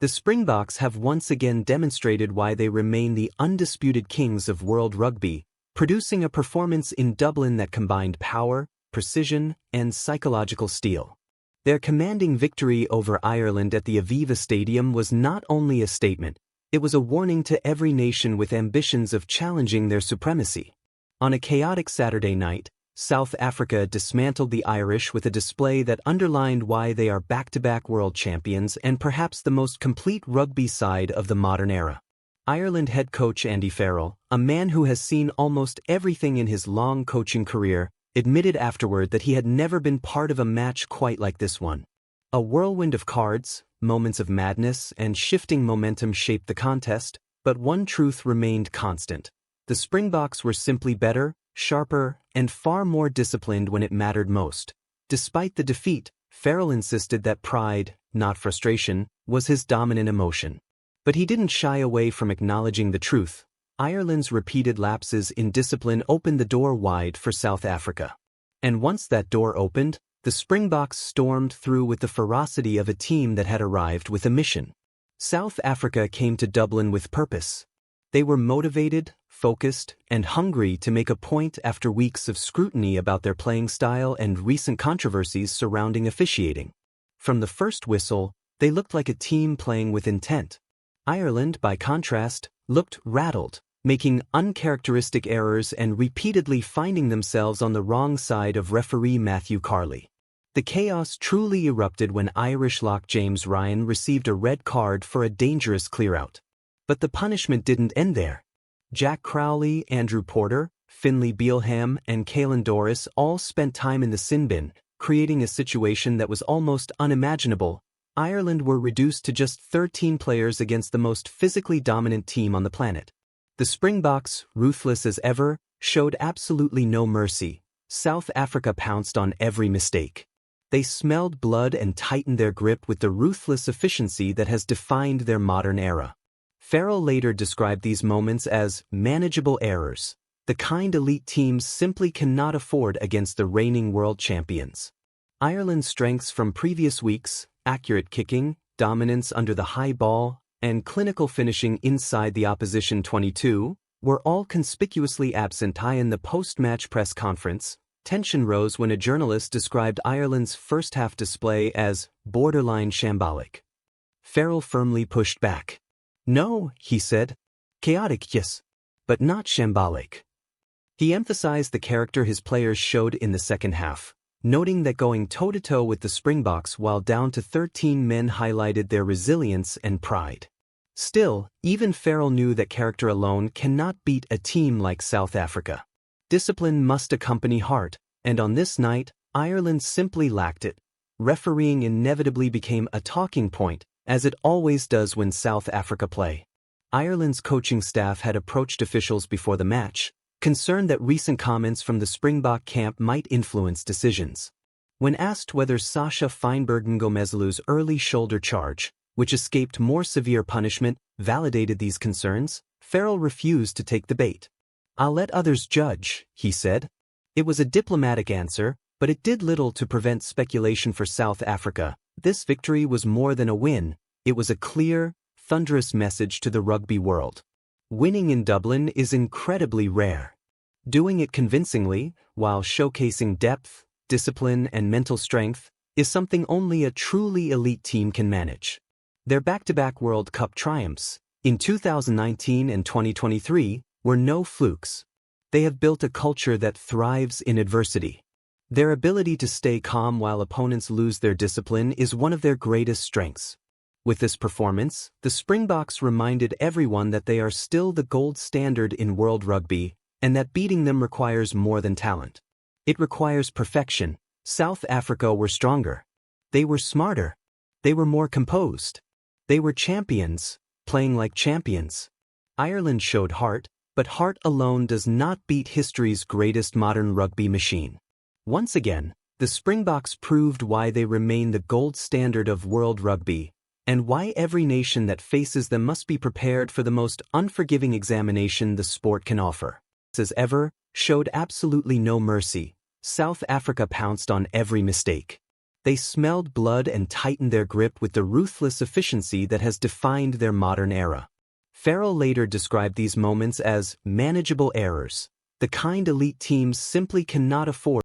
The Springboks have once again demonstrated why they remain the undisputed kings of world rugby, producing a performance in Dublin that combined power, precision, and psychological steel. Their commanding victory over Ireland at the Aviva Stadium was not only a statement, it was a warning to every nation with ambitions of challenging their supremacy. On a chaotic Saturday night, South Africa dismantled the Irish with a display that underlined why they are back-to-back world champions and perhaps the most complete rugby side of the modern era. Ireland head coach Andy Farrell, a man who has seen almost everything in his long coaching career, admitted afterward that he had never been part of a match quite like this one. A whirlwind of cards, moments of madness, and shifting momentum shaped the contest, but one truth remained constant. The Springboks were simply better, sharper, and far more disciplined when it mattered most. Despite the defeat, Farrell insisted that pride, not frustration, was his dominant emotion. But he didn't shy away from acknowledging the truth. Ireland's repeated lapses in discipline opened the door wide for South Africa. And once that door opened, the Springboks stormed through with the ferocity of a team that had arrived with a mission. South Africa came to Dublin with purpose. They were motivated, focused, and hungry to make a point after weeks of scrutiny about their playing style and recent controversies surrounding officiating. From the first whistle, they looked like a team playing with intent. Ireland, by contrast, looked rattled, making uncharacteristic errors and repeatedly finding themselves on the wrong side of referee Matthew Carley. The chaos truly erupted when Irish lock James Ryan received a red card for a dangerous clear-out. But the punishment didn't end there. Jack Crowley, Andrew Porter, Finlay Bealham, and Caelan Doris all spent time in the sin bin, creating a situation that was almost unimaginable. Ireland were reduced to just 13 players against the most physically dominant team on the planet. The Springboks, ruthless as ever, showed absolutely no mercy. South Africa pounced on every mistake. They smelled blood and tightened their grip with the ruthless efficiency that has defined their modern era. Farrell later described these moments as manageable errors, the kind elite teams simply cannot afford against the reigning world champions. Ireland's strengths from previous weeks, accurate kicking, dominance under the high ball, and clinical finishing inside the opposition 22, were all conspicuously absent. In the post-match press conference, tension rose when a journalist described Ireland's first-half display as borderline shambolic. Farrell firmly pushed back. "No," he said. "Chaotic, yes, but not shambolic." He emphasized the character his players showed in the second half, noting that going toe-to-toe with the Springboks while down to 13 men highlighted their resilience and pride. Still, even Farrell knew that character alone cannot beat a team like South Africa. Discipline must accompany heart, and on this night, Ireland simply lacked it. Refereeing inevitably became a talking point, as it always does when South Africa play. Ireland's coaching staff had approached officials before the match, concerned that recent comments from the Springbok camp might influence decisions. When asked whether Sasha Feinbergen-Gomezelu's early shoulder charge, which escaped more severe punishment, validated these concerns, Farrell refused to take the bait. "I'll let others judge," he said. It was a diplomatic answer, but it did little to prevent speculation for South Africa. This victory was more than a win, it was a clear, thunderous message to the rugby world. Winning in Dublin is incredibly rare. Doing it convincingly, while showcasing depth, discipline, and mental strength, is something only a truly elite team can manage. Their back-to-back World Cup triumphs, in 2019 and 2023, were no flukes. They have built a culture that thrives in adversity. Their ability to stay calm while opponents lose their discipline is one of their greatest strengths. With this performance, the Springboks reminded everyone that they are still the gold standard in world rugby, and that beating them requires more than talent. It requires perfection. South Africa were stronger. They were smarter. They were more composed. They were champions, playing like champions. Ireland showed heart, but heart alone does not beat history's greatest modern rugby machine. Once again, the Springboks proved why they remain the gold standard of world rugby, and why every nation that faces them must be prepared for the most unforgiving examination the sport can offer. As ever, showed absolutely no mercy. South Africa pounced on every mistake. They smelled blood and tightened their grip with the ruthless efficiency that has defined their modern era. Farrell later described these moments as manageable errors, the kind elite teams simply cannot afford.